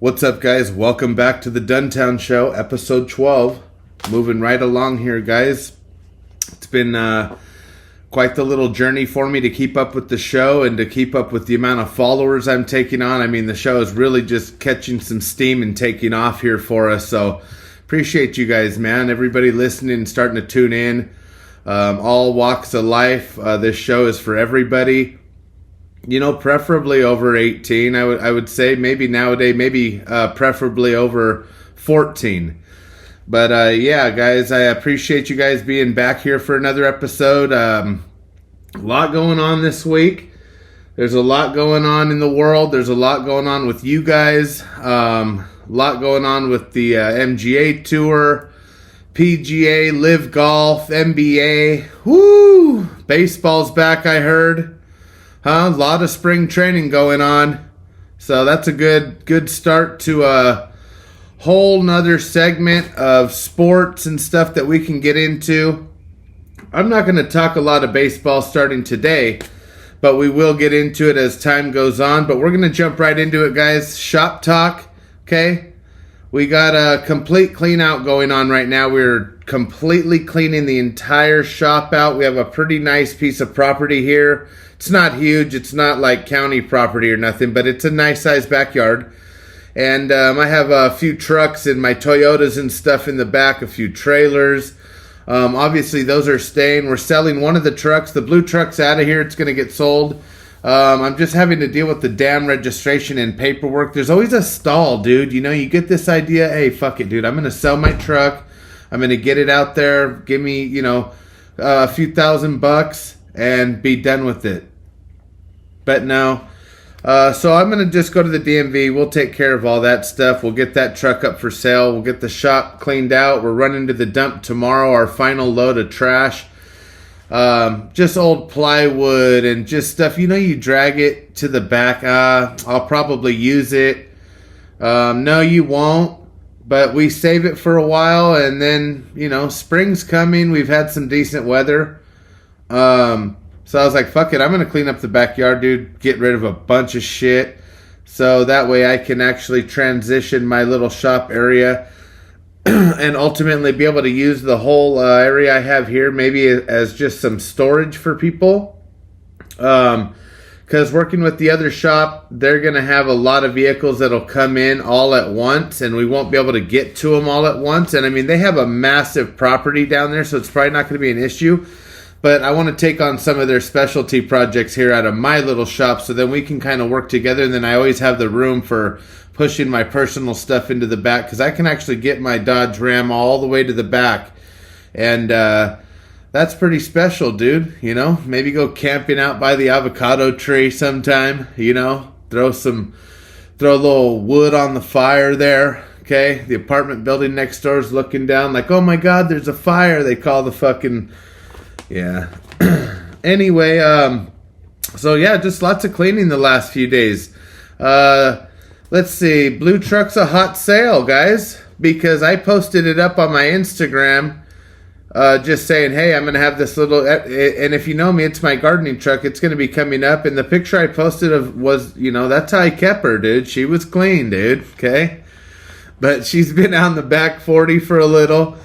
What's up, guys? Welcome back to the Dunn Show, episode 12. Moving right along here, guys. It's been quite the little journey for me to keep up with the show and to keep up with the amount of followers I'm taking on. I mean, the show is really just catching some steam and taking off here for us. So appreciate you guys, man. Everybody listening and starting to tune in. All walks of life. This show is for everybody. You know, preferably over 18, I would say. Maybe nowadays, preferably over 14. But yeah, guys, I appreciate you guys being back here for another episode. A lot going on this week. There's a lot going on in the world. There's a lot going on with you guys. A lot going on with the MGA Tour, PGA, Live Golf, NBA. Woo! Baseball's back, I heard. A lot of spring training going on. So that's a good start to a whole nother segment of sports and stuff that we can get into. I'm not going to talk a lot of baseball starting today, but we will get into it as time goes on. But we're going to jump right into it, guys. Shop talk, okay? We got a complete clean out going on right now. We're completely cleaning the entire shop out. We have a pretty nice piece of property here. It's not huge. It's not like county property or nothing, but it's a nice sized backyard. And I have a few trucks and my Toyotas and stuff in the back, a few trailers. Obviously, those are staying. We're selling one of the trucks. The blue truck's out of here. It's going to get sold. I'm just having to deal with the damn registration and paperwork. There's always a stall, dude. You know, you get this idea, hey, fuck it, dude. I'm going to sell my truck. I'm going to get it out there. Give me, a few $1,000 and be done with it. But no. So I'm going to just go to the DMV. We'll take care of all that stuff. We'll get that truck up for sale. We'll get the shop cleaned out. We're running to the dump tomorrow, our final load of trash. Just old plywood and just stuff. You drag it to the back. I'll probably use it. No, you won't. But we save it for a while, and then, spring's coming. We've had some decent weather. So I was like, fuck it, I'm going to clean up the backyard, dude. Get rid of a bunch of shit. So that way I can actually transition my little shop area and ultimately be able to use the whole area I have here maybe as just some storage for people. Because working with the other shop, they're going to have a lot of vehicles that'll come in all at once, and we won't be able to get to them all at once. And I mean, they have a massive property down there, so it's probably not going to be an issue. But I want to take on some of their specialty projects here out of my little shop so then we can kind of work together. And then I always have the room for pushing my personal stuff into the back because I can actually get my Dodge Ram all the way to the back. And that's pretty special, dude. Maybe go camping out by the avocado tree sometime, throw a little wood on the fire there. Okay. The apartment building next door is looking down like, oh my God, there's a fire. They call the fucking... Yeah. Anyway, so yeah, just lots of cleaning the last few days. Let's see. Blue truck's a hot sale, guys, because I posted it up on my Instagram, just saying, hey, I'm going to have this little, and if you know me, it's my gardening truck. It's going to be coming up. And the picture I posted was, that's how I kept her, dude. She was clean, dude. Okay. But she's been out in the back 40 for a little.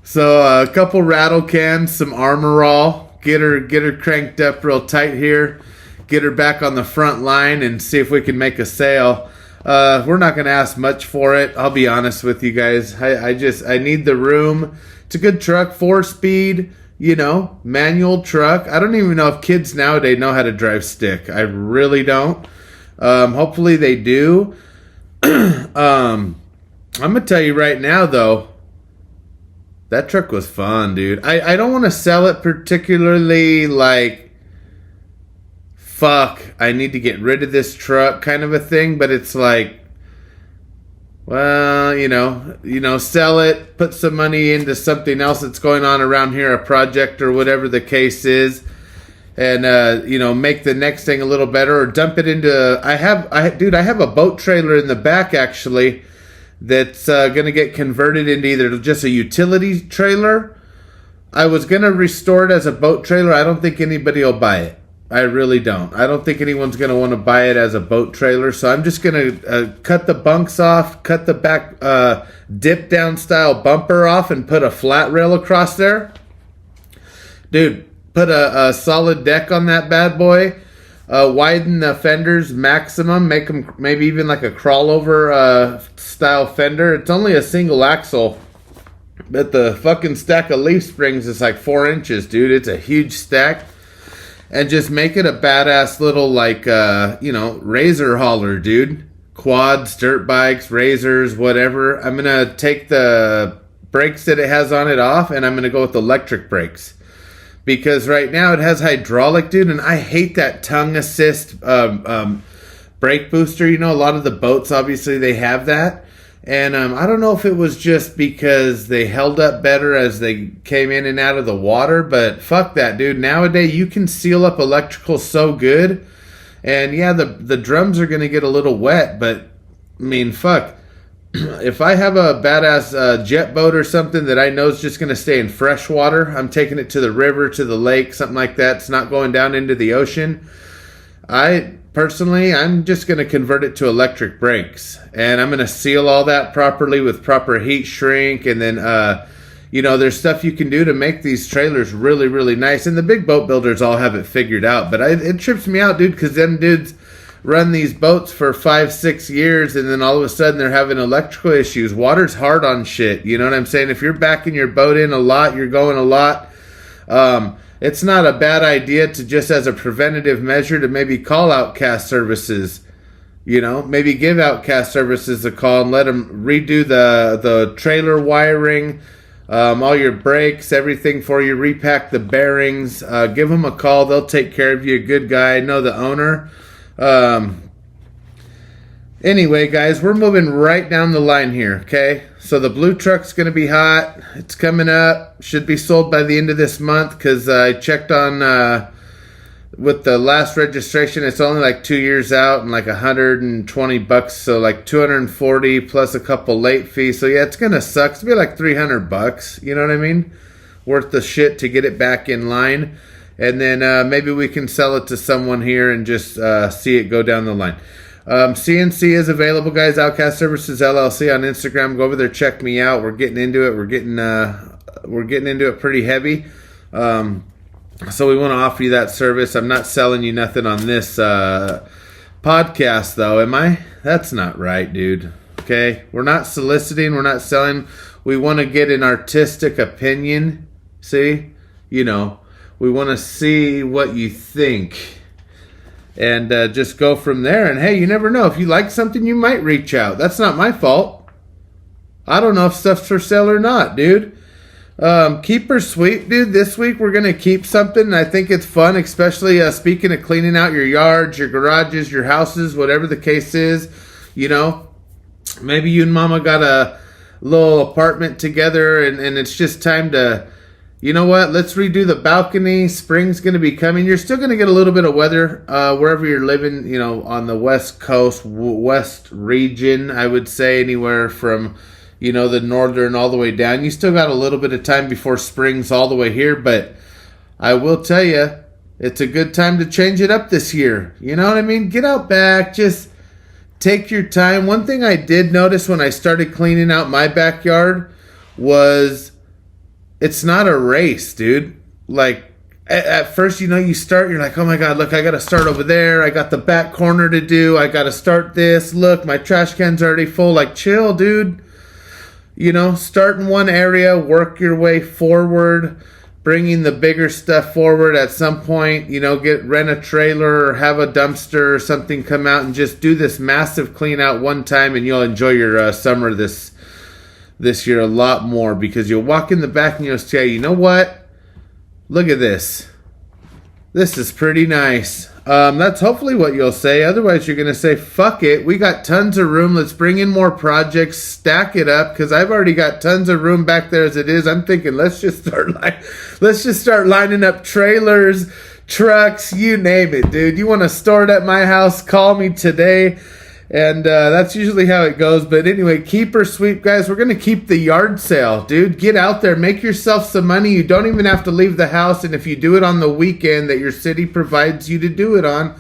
So a couple rattle cans, some Armor All, get her cranked up real tight here, get her back on the front line and see if we can make a sale. We're not going to ask much for it. I'll be honest with you guys. I need the room. It's a good truck, 4-speed, manual truck. I don't even know if kids nowadays know how to drive stick. I really don't. Hopefully they do. I'm going to tell you right now though, that truck was fun, dude. I don't want to sell it particularly like, fuck, I need to get rid of this truck kind of a thing. But it's like, well, sell it, put some money into something else that's going on around here, a project or whatever the case is. And, make the next thing a little better or dump it into, I have a boat trailer in the back actually. That's going to get converted into either just a utility trailer. I was going to restore it as a boat trailer. I don't think anybody will buy it. I really don't. I don't think anyone's going to want to buy it as a boat trailer. So I'm just going to cut the bunks off, cut the back dip down style bumper off, and put a flat rail across there. Dude, put a solid deck on that bad boy. Widen the fenders maximum. Make them maybe even like a crawl over style fender. It's only a single axle. But the fucking stack of leaf springs is like 4 inches, dude. It's a huge stack. And just make it a badass little, like, razor hauler, dude. Quads, dirt bikes, razors, whatever. I'm going to take the brakes that it has on it off, and I'm going to go with electric brakes. Because right now it has hydraulic, dude, and I hate that tongue assist brake booster. You know, a lot of the boats, obviously, they have that. And I don't know if it was just because they held up better as they came in and out of the water, but fuck that, dude. Nowadays, you can seal up electrical so good. And yeah, the drums are going to get a little wet, but I mean, fuck. If I have a badass jet boat or something that I know is just going to stay in fresh water, I'm taking it to the river, to the lake, something like that. It's not going down into the ocean. Personally, I'm just going to convert it to electric brakes, and I'm going to seal all that properly with proper heat shrink, and then, there's stuff you can do to make these trailers really, really nice, and the big boat builders all have it figured out, but it trips me out, dude, because them dudes run these boats for 5-6 years, and then all of a sudden they're having electrical issues. Water's hard on shit, you know what I'm saying? If you're backing your boat in a lot, you're going a lot, it's not a bad idea to just as a preventative measure to maybe call Outcast Services, maybe give Outcast Services a call and let them redo the trailer wiring, all your brakes, everything for you, repack the bearings, give them a call. They'll take care of you. Good guy. I know the owner. Anyway, guys, we're moving right down the line here, okay? So the blue truck's going to be hot. It's coming up. Should be sold by the end of this month because I checked on with the last registration. It's only like 2 years out and like $120, so like 240 plus a couple late fees. So yeah, it's going to suck. It's going to be like $300, you know what I mean? Worth the shit to get it back in line. And then maybe we can sell it to someone here and just see it go down the line. CNC is available, guys. Outcast Services LLC on Instagram. Go over there, check me out. We're getting into it. We're getting into it pretty heavy. So we want to offer you that service. I'm not selling you nothing on this podcast, though, am I? That's not right, dude. Okay, we're not soliciting. We're not selling. We want to get an artistic opinion. See, we want to see what you think. And just go from there. And hey, you never know. If you like something, you might reach out. That's not my fault. I don't know if stuff's for sale or not, dude. Keep her sweet, dude. This week we're going to keep something. And I think it's fun, especially speaking of cleaning out your yards, your garages, your houses, whatever the case is. Maybe you and Mama got a little apartment together and it's just time to... You know what? Let's redo the balcony. Spring's going to be coming. You're still going to get a little bit of weather wherever you're living, on the West Coast, West region, I would say, anywhere from, the northern all the way down. You still got a little bit of time before spring's all the way here, but I will tell you, it's a good time to change it up this year. You know what I mean? Get out back. Just take your time. One thing I did notice when I started cleaning out my backyard was... It's not a race, dude. Like, at first, you start, you're like, oh my God, look, I got to start over there. I got the back corner to do. I got to start this. Look, my trash can's already full. Like, chill, dude. Start in one area, work your way forward, bringing the bigger stuff forward at some point. Rent a trailer or have a dumpster or something come out and just do this massive clean out one time, and you'll enjoy your summer this year a lot more, because you'll walk in the back and you'll say, you know what? Look at this. This is pretty nice. That's hopefully what you'll say. Otherwise, you're going to say, fuck it. We got tons of room. Let's bring in more projects. Stack it up, because I've already got tons of room back there as it is. I'm thinking, let's just start lining up trailers, trucks, you name it, dude. You want to store it at my house? Call me today. And that's usually how it goes. But anyway, keep or sweep, guys. We're going to keep the yard sale, dude. Get out there. Make yourself some money. You don't even have to leave the house. And if you do it on the weekend that your city provides you to do it on,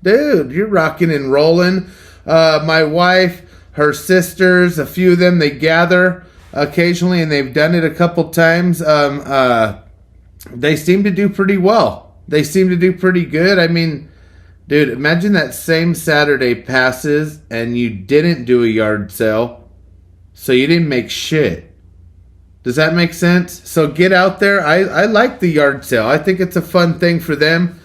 dude, you're rocking and rolling. My wife, her sisters, a few of them, they gather occasionally, and they've done it a couple times. They seem to do pretty well. They seem to do pretty good. I mean, dude, imagine that same Saturday passes and you didn't do a yard sale, so you didn't make shit. Does that make sense? So get out there. I like the yard sale. I think it's a fun thing for them.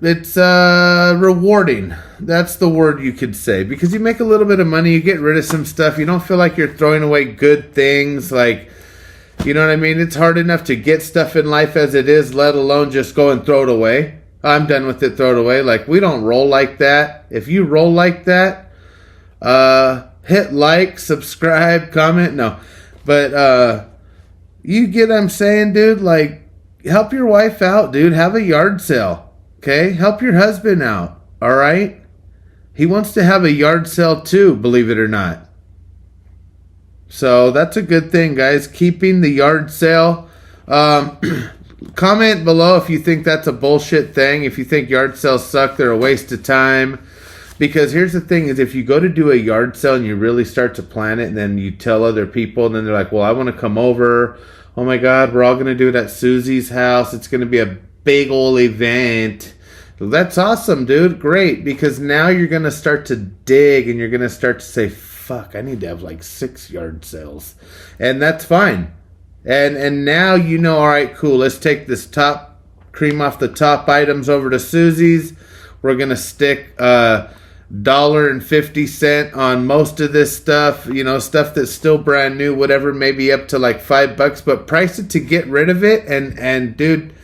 It's rewarding. That's the word you could say, because you make a little bit of money, you get rid of some stuff. You don't feel like you're throwing away good things, like, you know what I mean? It's hard enough to get stuff in life as it is, let alone just go and throw it away. I'm done with it, throw it away. Like, we don't roll like that. If you roll like that, hit like, subscribe, comment. No. But you get what I'm saying, dude? Like, help your wife out, dude. Have a yard sale. Okay? Help your husband out. All right? He wants to have a yard sale too, believe it or not. So that's a good thing, guys. Keeping the yard sale. Comment below if you think that's a bullshit thing. If you think yard sales suck, they're a waste of time. Because here's the thing is, if you go to do a yard sale and you really start to plan it, and then you tell other people, and then they're like, well, I want to come over. Oh my God, we're all going to do it at Susie's house. It's going to be a big old event. That's awesome, dude. Great. Because now you're going to start to dig, and you're going to start to say, fuck, I need to have like 6 yard sales. And that's fine. And now you know, all right, cool, let's take this top cream off the top items over to Susie's. We're going to stick $1.50 on most of this stuff, you know, stuff that's still brand new, whatever, maybe up to like $5, but price it to get rid of it. And dude,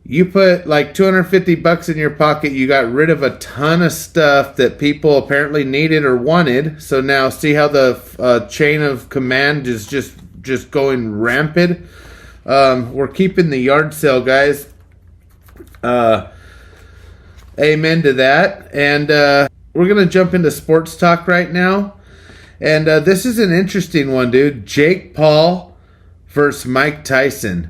you put like $250 in your pocket, you got rid of a ton of stuff that people apparently needed or wanted. So now see how the chain of command is just going rampant. We're keeping the yard sale, guys. Amen to that. And we're going to jump into sports talk right now. And this is an interesting one, dude. Jake Paul versus Mike Tyson.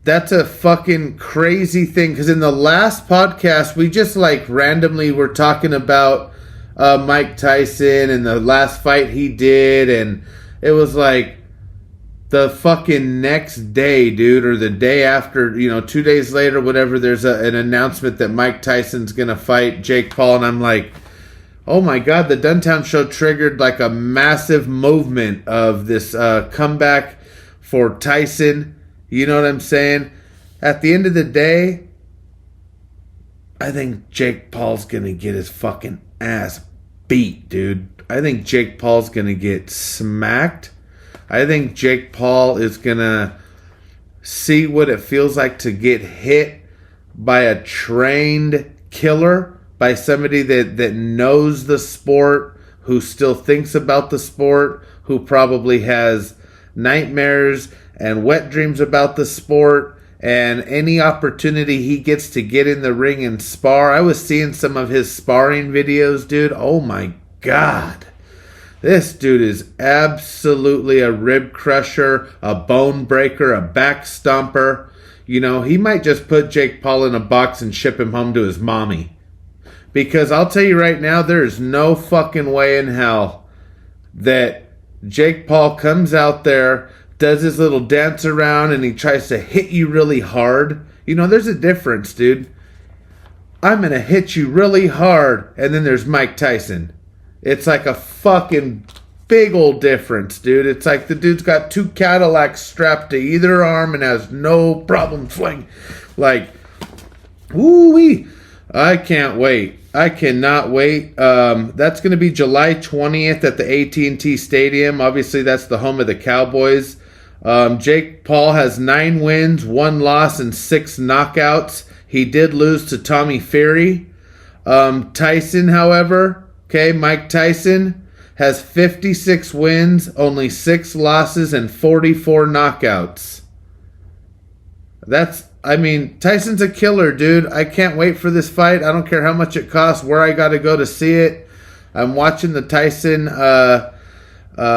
That's a fucking crazy thing, because in the last podcast, we just like randomly were talking about Mike Tyson and the last fight he did, and it was like the fucking next day, dude, or the day after, you know, 2 days later, whatever, there's an announcement that Mike Tyson's gonna fight Jake Paul, and I'm like, oh my God, the Dunn show triggered like a massive movement of this comeback for Tyson. You know what I'm saying? At the end of the day, I think Jake Paul's going to get his fucking ass beat, dude. I think Jake Paul's going to get smacked. I think Jake Paul is going to see what it feels like to get hit by a trained killer, by somebody that knows the sport, who still thinks about the sport, who probably has nightmares and wet dreams about the sport, and any opportunity he gets to get in the ring and spar. I was seeing some of his sparring videos, dude. Oh my God. This dude is absolutely a rib crusher, a bone breaker, a back stomper. You know, he might just put Jake Paul in a box and ship him home to his mommy. Because I'll tell you right now, there is no fucking way in hell that Jake Paul comes out there, does his little dance around, and he tries to hit you really hard. You know, there's a difference, dude. I'm going to hit you really hard, and then there's Mike Tyson. It's like a fucking big old difference, dude. It's like the dude's got 2 Cadillacs strapped to either arm and has no problem swing. Like, woo-wee. I can't wait. I cannot wait. That's going to be July 20th at the AT&T Stadium. Obviously, that's the home of the Cowboys. Jake Paul has 9 wins, 1 loss, and 6 knockouts. He did lose to Tommy Fury. Tyson, however, Mike Tyson has 56 wins, only 6 losses, and 44 knockouts. That's I mean, Tyson's a killer, dude. I can't wait for this fight. I don't care how much it costs, where I got to go to see it. I'm watching the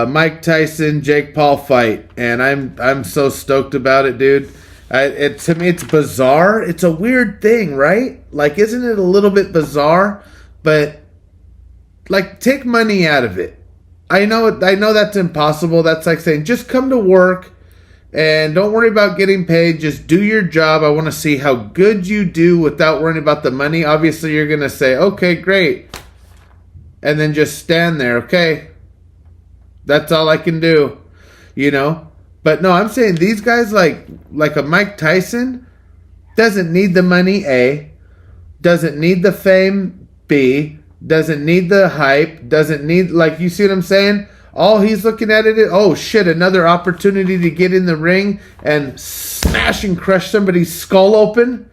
Mike Tyson, Jake Paul fight, and I'm so stoked about it, dude. To me, it's bizarre. It's a weird thing, right? Like, isn't it a little bit bizarre? But like, take money out of it. I know that's impossible. That's like saying just come to work and don't worry about getting paid. Just do your job. I want to see how good you do without worrying about the money. Obviously, you're gonna say, okay, great, and then just stand there. Okay, that's all I can do, you know. But no, I'm saying these guys like a Mike Tyson doesn't need the money, A, doesn't need the fame, B, doesn't need the hype, doesn't need, like, you see what I'm saying? All he's looking at it is, oh shit, another opportunity to get in the ring and smash and crush somebody's skull open.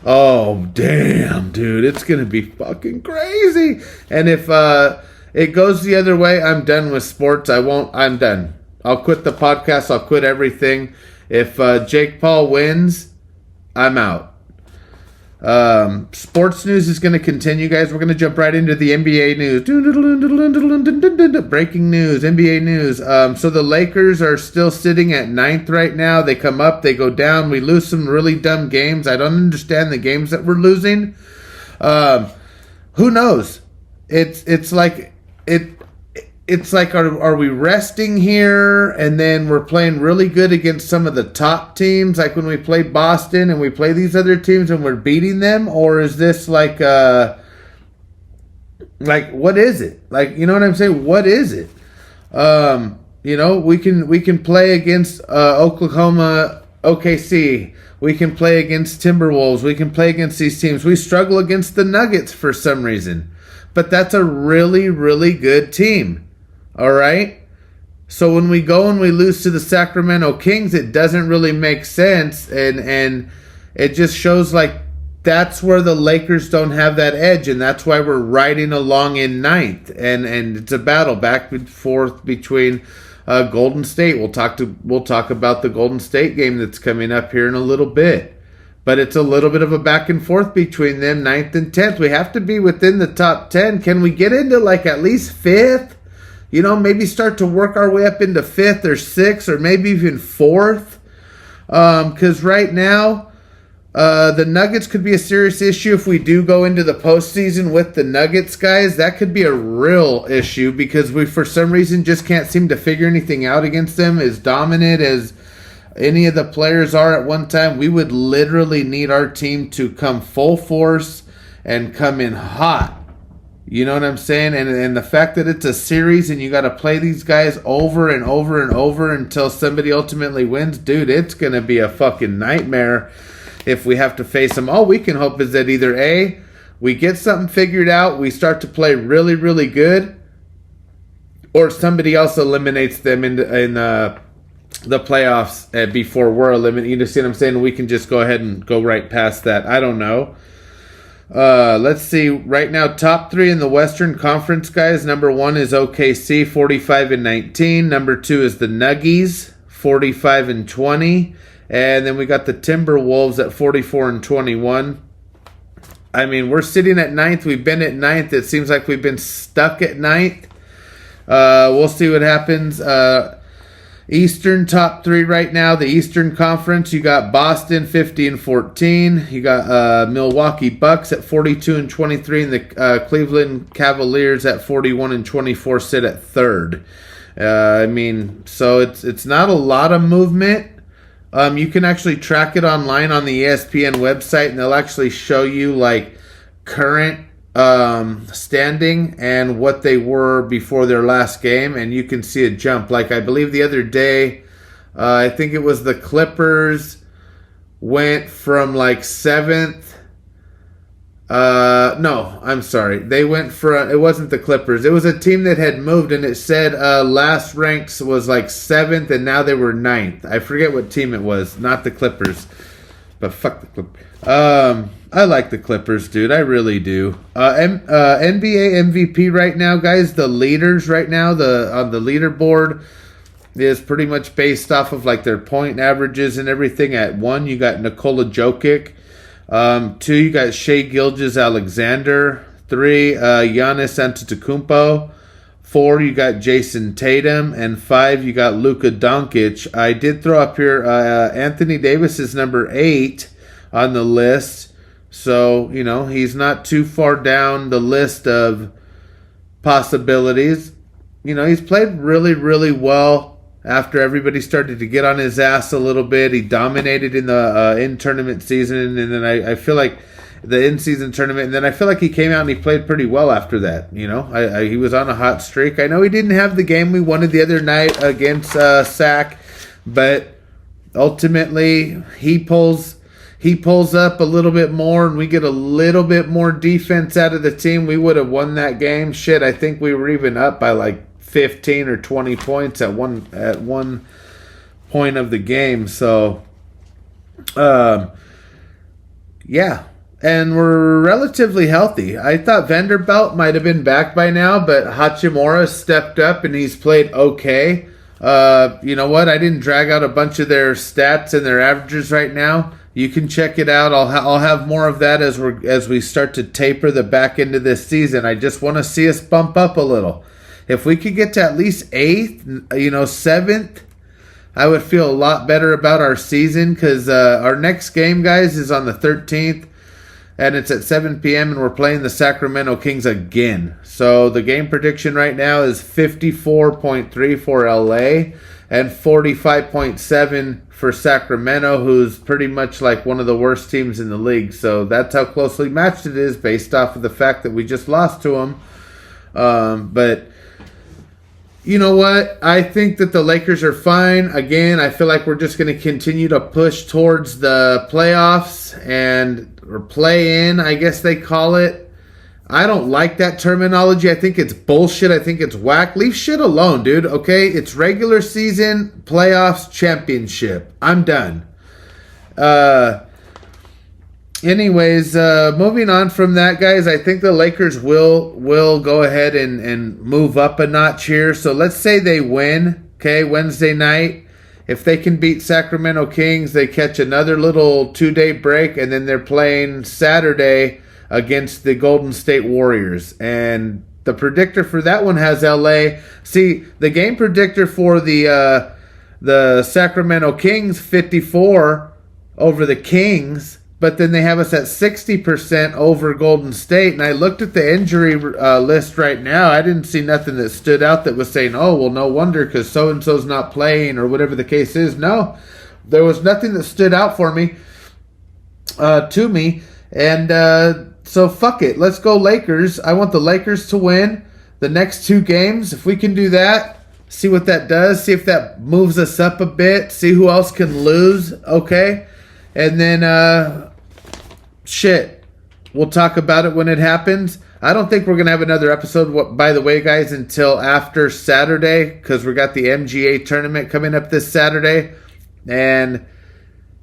Oh, damn, dude, it's going to be fucking crazy. And if it goes the other way, I'm done with sports. I'm done. I'll quit the podcast. I'll quit everything. If Jake Paul wins, I'm out. Sports news is going to continue, guys. We're going to jump right into the NBA news. Breaking news, NBA news. So the Lakers are still sitting at 9th right now. They come up, they go down. We lose some really dumb games. I don't understand the games that we're losing. Who knows? It's like are we resting here and then we're playing really good against some of the top teams, like when we play Boston and we play these other teams and we're beating them? Or is this like what is it? Like, you know what I'm saying? What is it? You know, we can play against Oklahoma, OKC. We can play against Timberwolves. We can play against these teams. We struggle against the Nuggets for some reason. But that's a really, really good team. All right? So when we go and we lose to the Sacramento Kings, it doesn't really make sense. And it just shows like that's where the Lakers don't have that edge. And that's why we're riding along in 9th. And it's a battle back and forth between Golden State. We'll talk about the Golden State game that's coming up here in a little bit. But it's a little bit of a back and forth between them, 9th and 10th. We have to be within the top 10. Can we get into like at least 5th? You know, maybe start to work our way up into 5th or 6th or maybe even 4th. Because right now, the Nuggets could be a serious issue if we do go into the postseason with the Nuggets, guys. That could be a real issue because we, for some reason, just can't seem to figure anything out against them. As dominant as any of the players are at one time, we would literally need our team to come full force and come in hot. You know what I'm saying? And the fact that it's a series and you got to play these guys over and over and over until somebody ultimately wins, dude, it's going to be a fucking nightmare if we have to face them. All we can hope is that either A, we get something figured out, we start to play really, really good, or somebody else eliminates them in the playoffs before we're eliminated. You see what I'm saying? We can just go ahead and go right past that. I don't know. Let's see. Right now, top 3 in the Western Conference, guys. Number 1 is OKC, 45-19. Number 2 is the Nuggies, 45-20. And then we got the Timberwolves at 44-21. I mean, we're sitting at 9th. We've been at 9th. It seems like we've been stuck at 9th. We'll see what happens. Eastern top 3 right now. The Eastern Conference, you got Boston 50-14. You got Milwaukee Bucks at 42-23, and the Cleveland Cavaliers at 41-24 sit at 3rd. I mean, so it's not a lot of movement. You can actually track it online on the ESPN website, and they'll actually show you like current standing and what they were before their last game, and you can see a jump. Like I believe the other day, I think it was the Clippers went from like 7th. No, I'm sorry. They went from, it wasn't the Clippers. It was a team that had moved, and it said last ranks was like 7th, and now they were 9th. I forget what team it was. Not the Clippers, but fuck the Clippers. I like the Clippers, dude. I really do. NBA MVP right now, guys. The leaders right now, on the leaderboard. is pretty much based off of like their point averages and everything. At 1, you got Nikola Jokic. 2, you got Shai Gilgeous-Alexander. 3, Giannis Antetokounmpo. 4, you got Jason Tatum. And 5, you got Luka Doncic. I did throw up here Anthony Davis is number 8 on the list. So, he's not too far down the list of possibilities. He's played really, really well after everybody started to get on his ass a little bit. He dominated in the in-tournament season, and then I feel like the in-season tournament, and then I feel like he came out and he played pretty well after that. He was on a hot streak. I know he didn't have the game we wanted the other night against Sac, but ultimately he pulls up a little bit more, and we get a little bit more defense out of the team. We would have won that game. Shit, I think we were even up by like 15 or 20 points at one point of the game. So, yeah. And we're relatively healthy. I thought Vanderbilt might have been back by now, but Hachimura stepped up and he's played okay. You know what? I didn't drag out a bunch of their stats and their averages right now. You can check it out. I'll have more of that as we start to taper the back end of this season. I just want to see us bump up a little. If we could get to at least 8th, 7th, I would feel a lot better about our season, because our next game, guys, is on the 13th, and it's at 7 p.m., and we're playing the Sacramento Kings again. So the game prediction right now is 54.3 for LA and 45.7 for Sacramento, who's pretty much like one of the worst teams in the league. So that's how closely matched it is based off of the fact that we just lost to them. But you know what? I think that the Lakers are fine. Again, I feel like we're just going to continue to push towards the playoffs or play in, I guess they call it. I don't like that terminology. I think it's bullshit. I think it's whack. Leave shit alone, dude. Okay? It's regular season, playoffs, championship. I'm done. Anyways, moving on from that, guys, I think the Lakers will go ahead and move up a notch here. So let's say they win, okay, Wednesday night. If they can beat Sacramento Kings, they catch another little 2-day break, and then they're playing Saturday against the Golden State Warriors. And the predictor for that one has LA. See, the game predictor for the Sacramento Kings, 54 over the Kings. But then they have us at 60% over Golden State. And I looked at the injury list right now. I didn't see nothing that stood out that was saying, oh, well, no wonder because so-and-so's not playing or whatever the case is. No, there was nothing that stood out for me, to me. And so fuck it. Let's go Lakers. I want the Lakers to win the next 2 games. If we can do that, see what that does. See if that moves us up a bit. See who else can lose. Okay. And then, shit, we'll talk about it when it happens. I don't think we're going to have another episode, by the way, guys, until after Saturday, because we got the MGA tournament coming up this Saturday. And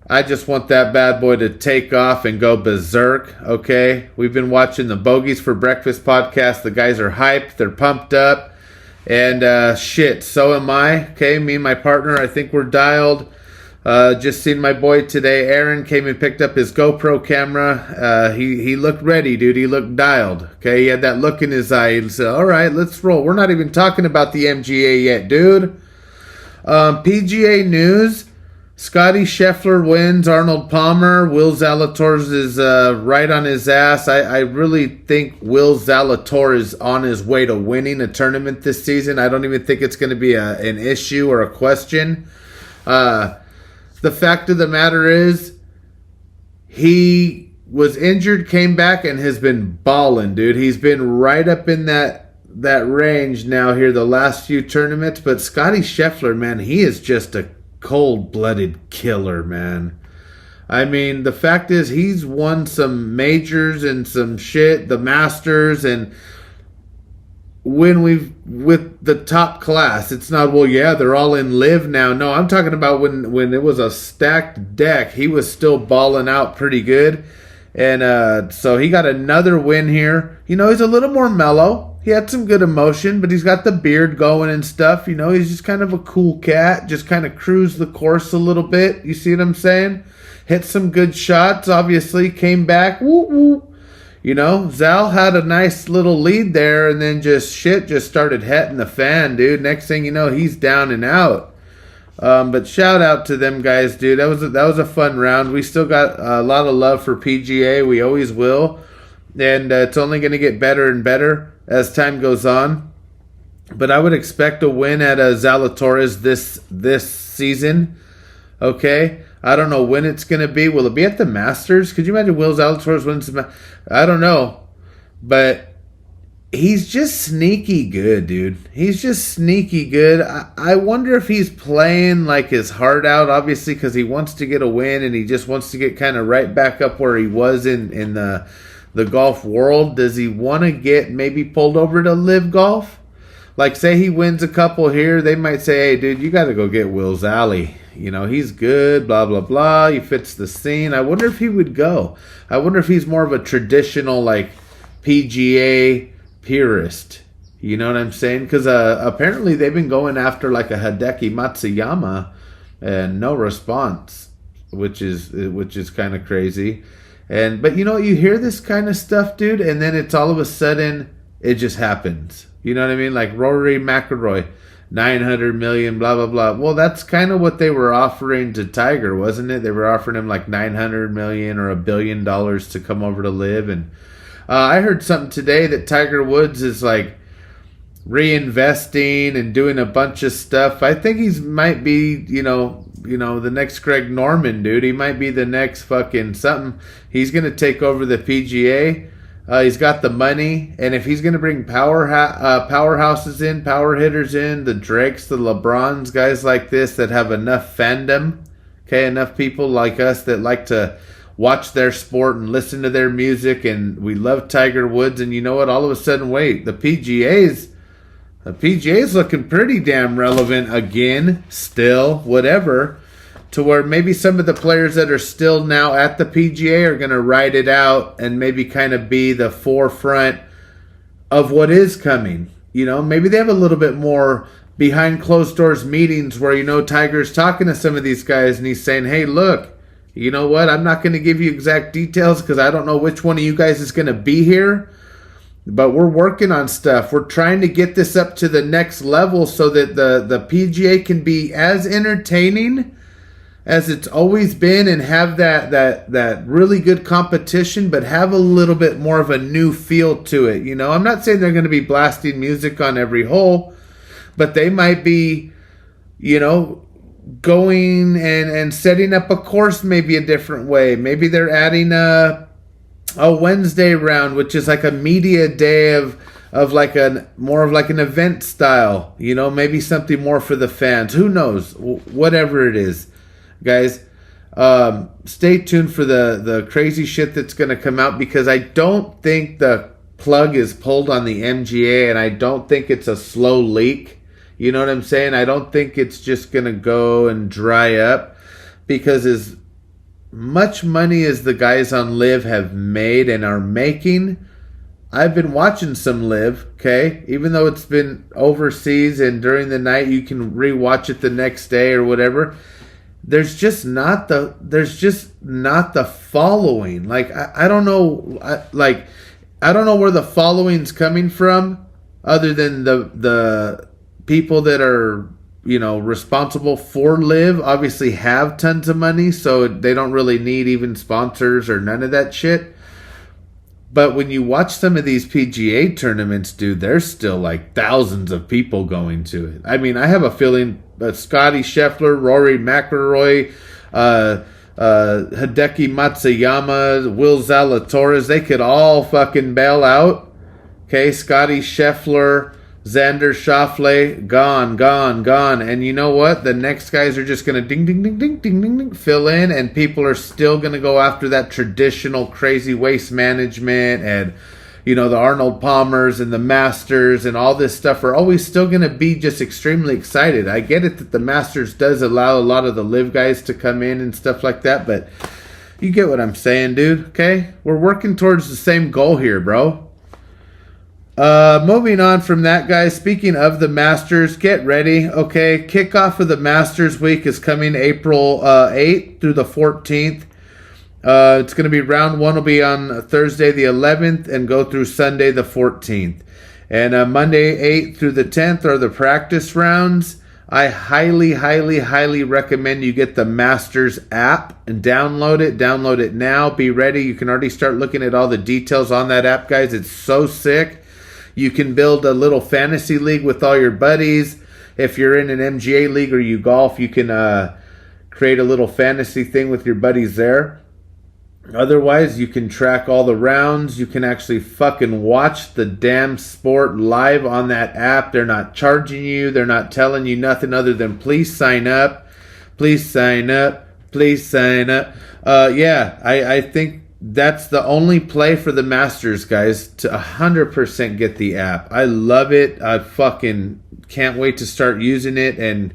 I just want that bad boy to take off and go berserk, okay? We've been watching the Bogies for Breakfast podcast. The guys are hyped. They're pumped up. And, shit, so am I, okay? Me and my partner, I think we're dialed. Just seen my boy today. Aaron came and picked up his GoPro camera. He looked ready, dude. He looked dialed. Okay, he had that look in his eye. He said, all right, let's roll. We're not even talking about the MGA yet, dude. PGA news. Scotty Scheffler wins. Arnold Palmer. Will Zalatoris is right on his ass. I really think Will Zalator is on his way to winning a tournament this season. I don't even think it's going to be an issue or a question. The fact of the matter is, he was injured, came back, and has been balling, dude. He's been right up in that range now here the last few tournaments. But Scotty Scheffler, man, he is just a cold-blooded killer, man. I mean, the fact is, he's won some majors and some shit, the Masters, and when with the top class, it's not, well, yeah, they're all in live now. No, I'm talking about when it was a stacked deck, he was still balling out pretty good. And so he got another win here. He's a little more mellow. he had some good emotion, but he's got the beard going and stuff. You know, he's just kind of a cool cat. Just kind of cruised the course a little bit. You see what I'm saying? Hit some good shots, obviously. Came back. Woo woo. You know, Zal had a nice little lead there, and then just started hitting the fan, dude. Next thing you know, he's down and out. But shout out to them guys, dude. That was a fun round. We still got a lot of love for PGA. We always will, and it's only going to get better and better as time goes on. But I would expect a win at Zalatoris this season. Okay. I don't know when it's going to be. Will it be at the Masters? Could you imagine Will Zalatoris wins the Masters? I don't know. But he's just sneaky good, dude. He's just sneaky good. I wonder if he's playing like his heart out, obviously, because he wants to get a win and he just wants to get kind of right back up where he was in the golf world. Does he want to get maybe pulled over to Live Golf? Like, say he wins a couple here, they might say, hey, dude, you got to go get Will Zally. You know, he's good, blah, blah, blah. He fits the scene. I wonder if he would go. I wonder if he's more of a traditional, like, PGA purist. You know what I'm saying? Because apparently they've been going after, like, a Hideki Matsuyama and no response, which is kind of crazy. But, you know, you hear this kind of stuff, dude, and then it's all of a sudden, it just happens. You know what I mean? Like Rory McIlroy, 900 million, blah, blah, blah. Well, that's kind of what they were offering to Tiger, wasn't it? They were offering him like 900 million or $1 billion to come over to live. And I heard something today that Tiger Woods is like reinvesting and doing a bunch of stuff. I think he might be, you know, the next Greg Norman, dude. He might be the next fucking something. He's going to take over the PGA. He's got the money, and if he's going to bring powerhouses in, power hitters in, the Drakes, the LeBrons, guys like this that have enough fandom, okay, enough people like us that like to watch their sport and listen to their music, and we love Tiger Woods, and you know what? All of a sudden, wait, the PGA's looking pretty damn relevant again, still, whatever. To where maybe some of the players that are still now at the PGA are going to ride it out and maybe kind of be the forefront of what is coming. You know, maybe they have a little bit more behind closed doors meetings where, you know, Tiger's talking to some of these guys and he's saying, hey, look, you know what? I'm not going to give you exact details because I don't know which one of you guys is going to be here. But we're working on stuff. We're trying to get this up to the next level so that the PGA can be as entertaining as it's always been and have that really good competition, but have a little bit more of a new feel to it. You know, I'm not saying they're going to be blasting music on every hole, but they might be, you know, going and setting up a course maybe a different way. Maybe they're adding a Wednesday round, which is like a media day of like more of like an event style, you know, maybe something more for the fans. Who knows? Whatever it is. Guys, stay tuned for the crazy shit that's going to come out because I don't think the plug is pulled on the MGA and I don't think it's a slow leak. You know what I'm saying? I don't think it's just going to go and dry up because as much money as the guys on Live have made and are making, I've been watching some Live, okay? Even though it's been overseas and during the night you can rewatch it the next day or whatever. There's just not the following. Like I don't know, I don't know where the following's coming from, other than the people that are, you know, responsible for Live. Obviously, have tons of money, so they don't really need even sponsors or none of that shit. But when you watch some of these PGA tournaments, dude, there's still like thousands of people going to it. I mean, I have a feeling Scotty Scheffler, Rory McIlroy, Hideki Matsuyama, Will Zalatoris, they could all fucking bail out. Okay, Scotty Scheffler, Xander Schauffele, gone. And you know what? The next guys are just going to ding, ding, ding, ding, ding, ding, ding, fill in, and people are still going to go after that traditional crazy waste management and, you know, the Arnold Palmers and the Masters and all this stuff are always still going to be just extremely excited. I get it that the Masters does allow a lot of the Live guys to come in and stuff like that, but you get what I'm saying, dude, okay? We're working towards the same goal here, bro. Moving on from that, guys, speaking of the Masters, get ready, okay? Kickoff of the Masters week is coming April 8th through the 14th. It's going to be round one will be on Thursday the 11th and go through Sunday the 14th. And Monday 8th through the 10th are the practice rounds. I highly, highly, highly recommend you get the Masters app and download it. Download it now. Be ready. You can already start looking at all the details on that app, guys. It's so sick. You can build a little fantasy league with all your buddies. If you're in an MGA league or you golf, you can create a little fantasy thing with your buddies there. Otherwise, you can track all the rounds. You can actually fucking watch the damn sport live on that app. They're not charging you. They're not telling you nothing other than please sign up. Please sign up. Please sign up. I think that's the only play for the Masters, guys, to 100% get the app. I love it. I fucking can't wait to start using it. And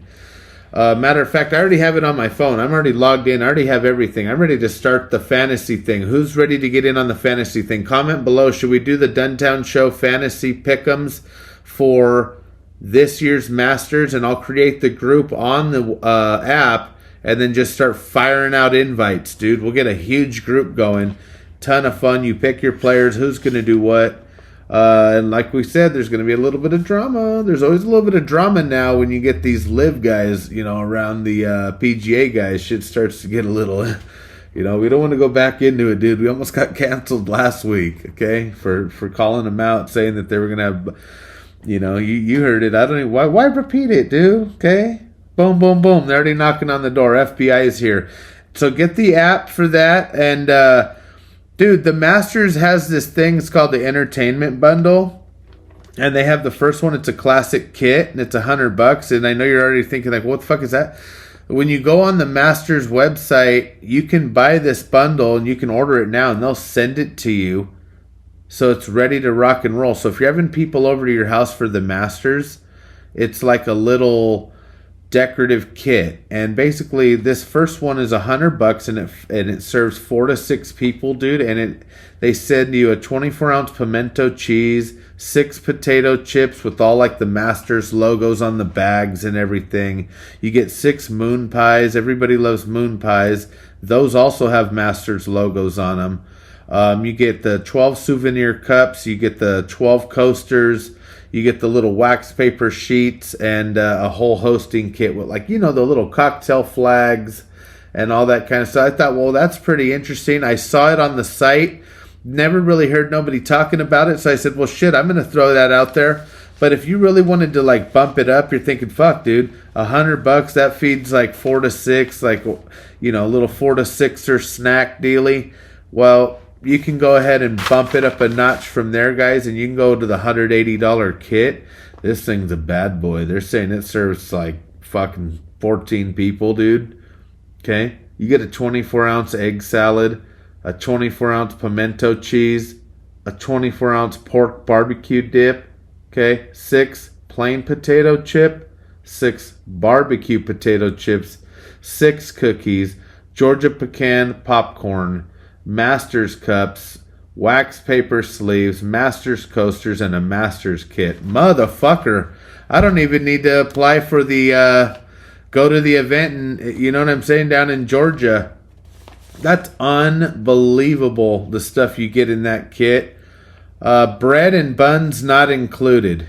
matter of fact, I already have it on my phone. I'm already logged in. I already have everything. I'm ready to start the fantasy thing. Who's ready to get in on the fantasy thing? Comment below. Should we do the Duntown Show fantasy pick'ems for this year's Masters? And I'll create the group on the app and then just start firing out invites, dude. We'll get a huge group going. Ton of fun. You pick your players. Who's going to do what? And like we said, there's going to be a little bit of drama. There's always a little bit of drama now when you get these live guys, around the PGA guys. Shit starts to get a little, we don't want to go back into it, dude. We almost got canceled last week, okay, for calling them out, saying that they were going to have, you heard it. I don't even, why repeat it, dude, okay? Boom, boom, boom. They're already knocking on the door. FBI is here. So get the app for that, and, dude, the Masters has this thing. It's called the Entertainment Bundle. And they have the first one. It's a classic kit. And it's $100. And I know you're already thinking, like, what the fuck is that? When you go on the Masters website, you can buy this bundle. And you can order it now. And they'll send it to you. So it's ready to rock and roll. So if you're having people over to your house for the Masters, it's like a little decorative kit. And basically this first one is $100 and it serves 4 to 6 people, dude. And they send you a 24-ounce pimento cheese, 6 potato chips with all like the Masters logos on the bags and everything. You get 6 moon pies. Everybody loves moon pies. Those also have Masters logos on them. You get the 12 souvenir cups. You get the 12 coasters. You get the little wax paper sheets and a whole hosting kit with, like, the little cocktail flags and all that kind of stuff. I thought, well, that's pretty interesting. I saw it on the site. Never really heard nobody talking about it. So I said, well, shit, I'm going to throw that out there. But if you really wanted to, like, bump it up, you're thinking, fuck, dude, $100, that feeds like 4 to 6, like, a little 4 to 6er snack dealy. Well, you can go ahead and bump it up a notch from there, guys, and you can go to the $180 kit. This thing's a bad boy. They're saying it serves like fucking 14 people, dude. Okay? You get a 24-ounce egg salad, a 24-ounce pimento cheese, a 24-ounce pork barbecue dip, okay? 6 plain potato chip, 6 barbecue potato chips, 6 cookies, Georgia pecan popcorn, Masters cups, wax paper sleeves, Masters coasters, and a Masters kit. Motherfucker. I don't even need to apply for the, go to the event and, you know what I'm saying, down in Georgia. That's unbelievable, the stuff you get in that kit. Bread and buns not included.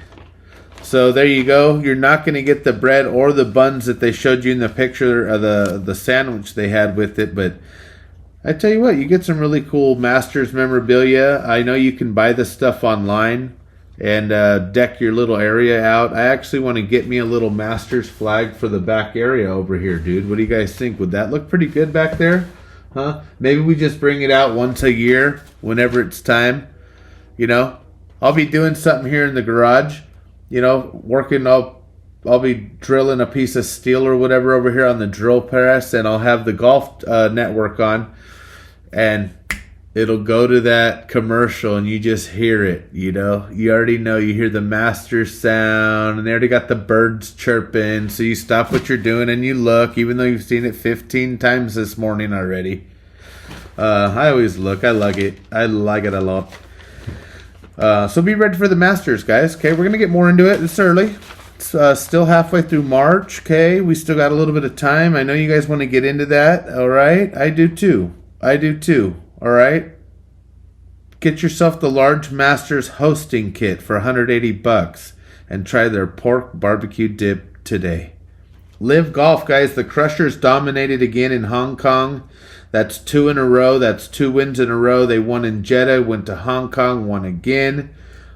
So there you go. You're not going to get the bread or the buns that they showed you in the picture of the sandwich they had with it, but I tell you what, you get some really cool Masters memorabilia. I know you can buy this stuff online and deck your little area out. I actually want to get me a little Masters flag for the back area over here, dude. What do you guys think? Would that look pretty good back there? Huh? Maybe we just bring it out once a year whenever it's time. I'll be doing something here in the garage. Working. I'll be drilling a piece of steel or whatever over here on the drill press, and I'll have the golf network on. And it'll go to that commercial and you just hear it, you already know, you hear the Masters sound and they already got the birds chirping. So you stop what you're doing and you look, even though you've seen it 15 times this morning already. I always look. I like it. I like it a lot. So be ready for the Masters, guys. Okay, we're going to get more into it. It's early. It's still halfway through March. Okay, we still got a little bit of time. I know you guys want to get into that. All right, I do too. All right. Get yourself the large Masters hosting kit for $180 and try their pork barbecue dip today. Live Golf, guys. The Crushers dominated again in Hong Kong. That's 2 in a row. That's 2 wins in a row. They won in Jeddah, went to Hong Kong, won again.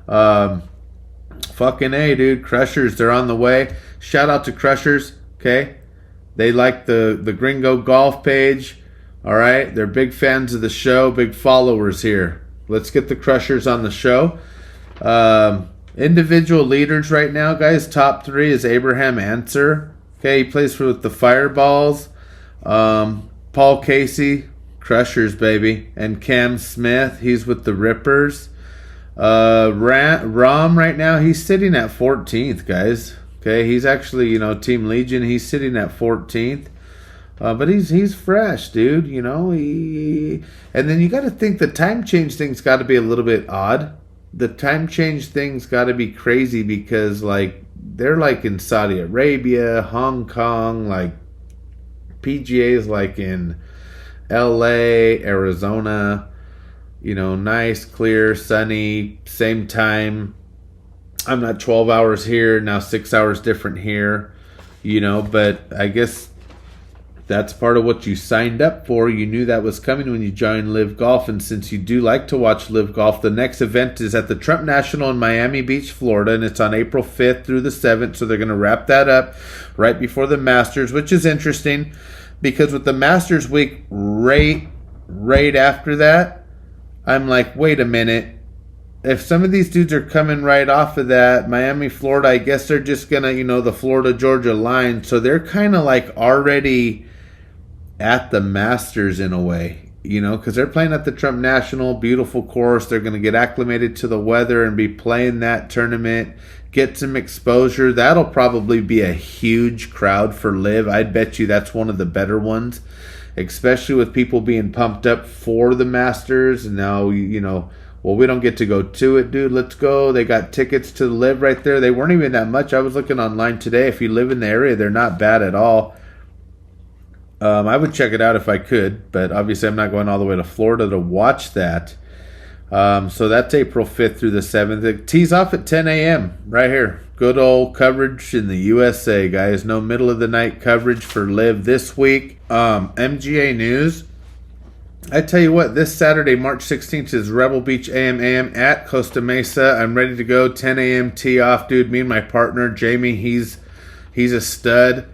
Fucking A, dude. Crushers, they're on the way. Shout out to Crushers, okay? They like the Gringo Golf page. All right? They're big fans of the show, big followers here. Let's get the Crushers on the show. Individual leaders right now, guys. Top 3 is Abraham Answer. Okay, he plays with the Fireballs. Paul Casey, Crushers, baby. And Cam Smith, he's with the Rippers. Rom right now, he's sitting at 14th, guys. Okay, he's actually, Team Legion. He's sitting at 14th. But he's fresh, dude. And then you got to think the time change thing's got to be a little bit odd. The time change thing's got to be crazy because, they're in Saudi Arabia, Hong Kong, PGA's in LA, Arizona. Nice, clear, sunny, same time. I'm not 12 hours here, now 6 hours different here, but I guess that's part of what you signed up for. You knew that was coming when you joined Live Golf, and since you do like to watch Live Golf, the next event is at the Trump National in Miami Beach, Florida, and it's on April 5th through the 7th, so they're going to wrap that up right before the Masters, which is interesting because with the Masters week right after that, I'm like, wait a minute. If some of these dudes are coming right off of that, Miami, Florida, I guess they're just going to, the Florida-Georgia line. So they're kind of already at the Masters in a way, because they're playing at the Trump National, beautiful course. They're going to get acclimated to the weather and be playing that tournament, get some exposure. That'll probably be a huge crowd for Live. I'd bet you that's one of the better ones, especially with people being pumped up for the Masters. And now, well, we don't get to go to it, dude. Let's go. They got tickets to Live right there. They weren't even that much. I was looking online today. If you live in the area, they're not bad at all. I would check it out if I could, but obviously I'm not going all the way to Florida to watch that. So that's April 5th through the 7th. It tees off at 10 a.m. right here. Good old coverage in the USA, guys. No middle of the night coverage for Live this week. MGA News. I tell you what, this Saturday, March 16th, is Rebel Beach AM at Costa Mesa. I'm ready to go. 10 a.m. tee off, dude. Me and my partner, Jamie, he's a stud.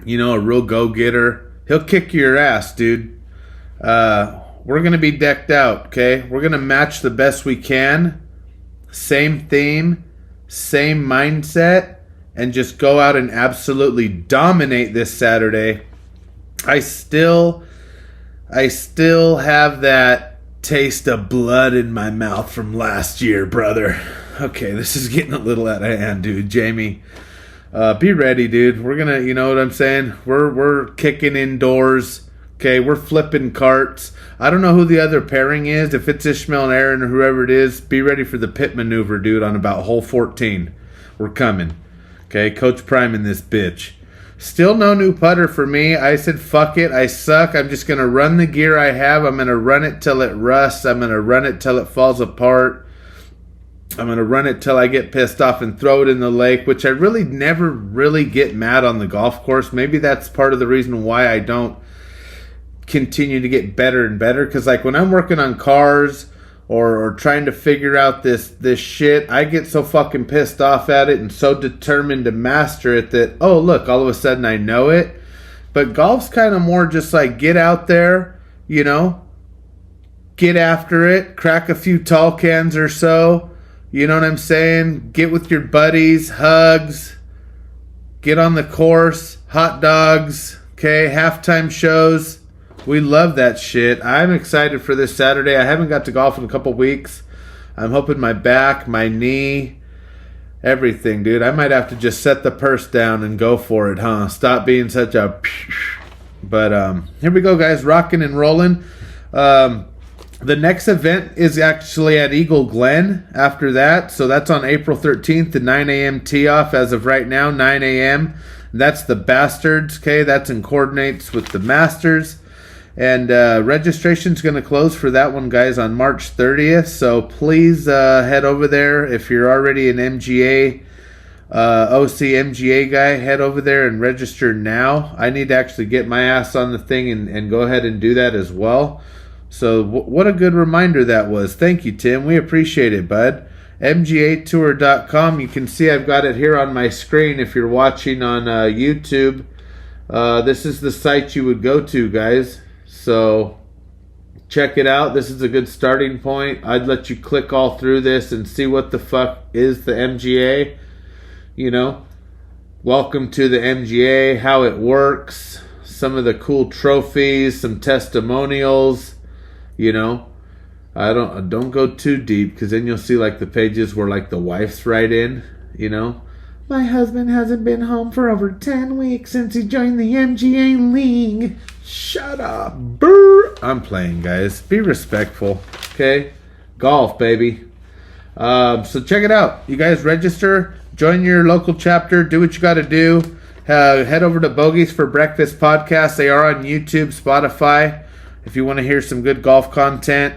A real go-getter. He'll kick your ass, dude. We're going to be decked out, okay? We're going to match the best we can. Same theme, same mindset, and just go out and absolutely dominate this Saturday. I still have that taste of blood in my mouth from last year, brother. Okay, this is getting a little out of hand, dude. Jamie, be ready, dude. We're gonna, you know what I'm saying? We're kicking indoors. Okay, we're flipping carts. I don't know who the other pairing is. If it's Ishmael and Aaron or whoever it is, be ready for the pit maneuver, dude, on about hole 14. We're coming. Okay, Coach Prime in this bitch. Still no new putter for me. I said, fuck it. I suck. I'm just going to run the gear I have. I'm going to run it till it rusts. I'm going to run it till it falls apart. I'm going to run it till I get pissed off and throw it in the lake, which I really never really get mad on the golf course. Maybe that's part of the reason why I don't continue to get better and better. Because when I'm working on cars or trying to figure out this shit, I get so fucking pissed off at it and so determined to master it that, oh, look, all of a sudden I know it. But golf's kind of more just get out there, get after it, crack a few tall cans or so. You know what I'm saying? Get with your buddies, hugs, get on the course, hot dogs, okay, halftime shows. We love that shit. I'm excited for this Saturday. I haven't got to golf in a couple weeks. I'm hoping my back, my knee, everything, dude. I might have to just set the purse down and go for it, huh? Stop being such a... But here we go, guys. Rocking and rolling. The next event is actually at Eagle Glen after that. So that's on April 13th, the 9 a.m. tee off as of right now, 9 a.m. That's the Bastards, okay? That's in coordinates with the Masters. And registration's going to close for that one, guys, on March 30th. So please head over there. If you're already an MGA, OC MGA guy, head over there and register now. I need to actually get my ass on the thing and go ahead and do that as well. So what a good reminder that was. Thank you, Tim. We appreciate it, bud. MGAtour.com. You can see I've got it here on my screen if you're watching on YouTube. This is the site you would go to, guys. So check it out. This is a good starting point. I'd let you click all through this and see what the fuck is the MGA. You know, welcome to the MGA, how it works, some of the cool trophies, some testimonials. You know, don't go too deep, because then you'll see like the pages where like the wife's right in. You know, my husband hasn't been home for over 10 weeks since he joined the MGA league. Shut up. Brr. I'm playing, guys. Be respectful. Okay, golf, baby. So check it out. You guys register, join your local chapter, do what you got to do. Head over to Bogies for Breakfast podcast. They are on YouTube, Spotify. If you want to hear some good golf content,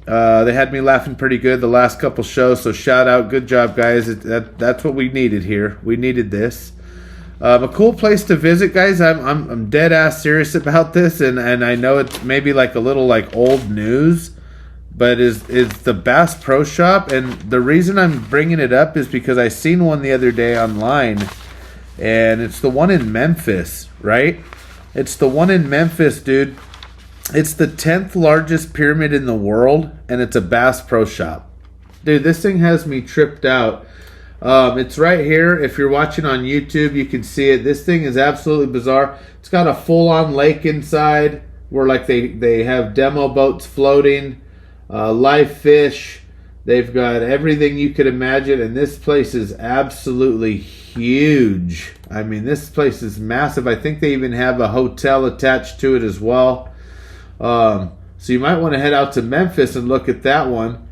they had me laughing pretty good the last couple shows. So shout out, good job, guys. That's what we needed here. We needed this. A cool place to visit, guys. I'm dead ass serious about this, and I know it's maybe like a little like old news, but is the Bass Pro Shop. And the reason I'm bringing it up is because I seen one the other day online, and it's the one in Memphis, right? It's the one in Memphis, dude. It's the 10th largest pyramid in the world, and it's a Bass Pro Shop. Dude, this thing has me tripped out. It's right here. If you're watching on YouTube, you can see it. This thing is absolutely bizarre. It's got a full-on lake inside where like they have demo boats floating, live fish. They've got everything you could imagine, and this place is absolutely huge. I mean, this place is massive. I think they even have a hotel attached to it as well. So you might want to head out to Memphis and look at that one.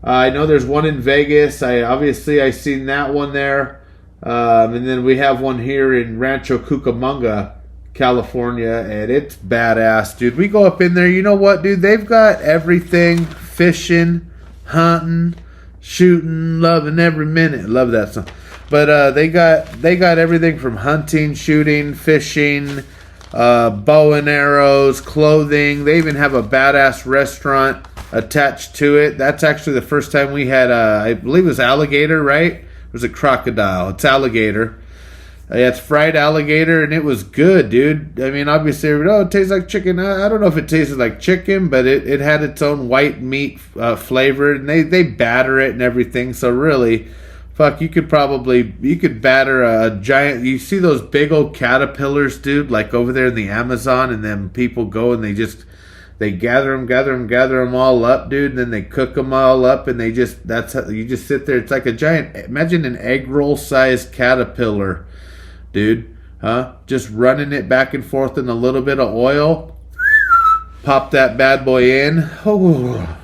I know there's one in Vegas. I seen that one there. And then we have one here in Rancho Cucamonga, California, and it's badass, dude. We go up in there. You know what, dude? They've got everything: fishing, hunting, shooting, loving every minute. Love that song. But they got everything from hunting, shooting, fishing, bow and arrows, clothing. They even have a badass restaurant attached to it. That's actually the first time we had I believe it was alligator, right? It was a crocodile. It's alligator. Yeah, it's fried alligator, and it was good, dude. I mean, obviously, it tastes like chicken. I don't know if it tasted like chicken, but it had its own white meat flavor, and they batter it and everything. So really, fuck, you could batter a giant. You see those big old caterpillars, dude, like over there in the Amazon, and then people go and they gather them all up, dude, and then they cook them all up, and that's how you just sit there. It's like a giant, imagine an egg roll sized caterpillar, dude, huh? Just running it back and forth in a little bit of oil. Pop that bad boy in. Oh,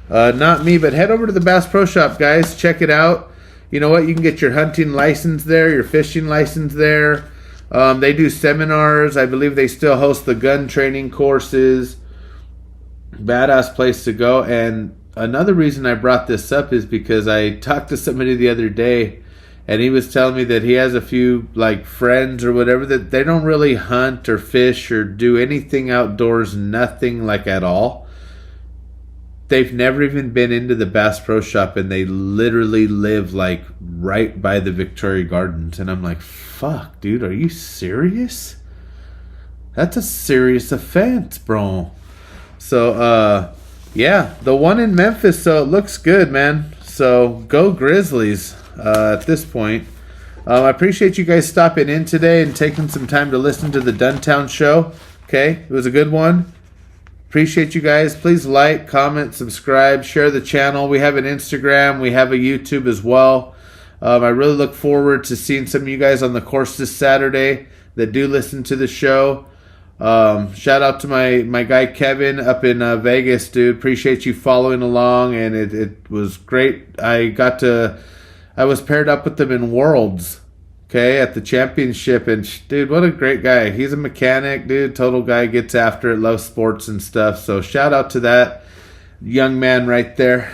not me, but head over to the Bass Pro Shop, guys. Check it out. You know what? You can get your hunting license there, your fishing license there. They do seminars. I believe they still host the gun training courses. Badass place to go. And another reason I brought this up is because I talked to somebody the other day, and he was telling me that he has a few like friends or whatever that they don't really hunt or fish or do anything outdoors, nothing like at all. They've never even been into the Bass Pro Shop, and they literally live like right by the Victoria Gardens. And I'm like, fuck, dude, are you serious? That's a serious offense, bro. So, yeah, the one in Memphis, so it looks good, man. So, go Grizzlies at this point. I appreciate you guys stopping in today and taking some time to listen to the Duntown show. Okay, it was a good one. Appreciate you guys. Please like, comment, subscribe, share the channel. We have an Instagram. We have a YouTube as well. I really look forward to seeing some of you guys on the course this Saturday that do listen to the show. Shout out to my guy Kevin up in Vegas, dude. Appreciate you following along, and it was great. I was paired up with them in Worlds, okay, at the championship, and dude, what a great guy. He's a mechanic, dude. Total guy, gets after it, loves sports and stuff. So shout out to that young man right there.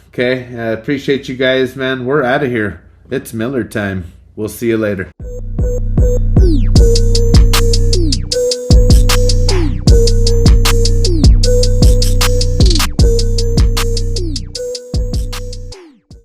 Okay, appreciate you guys, man. We're out of here. It's Miller time. We'll see you later.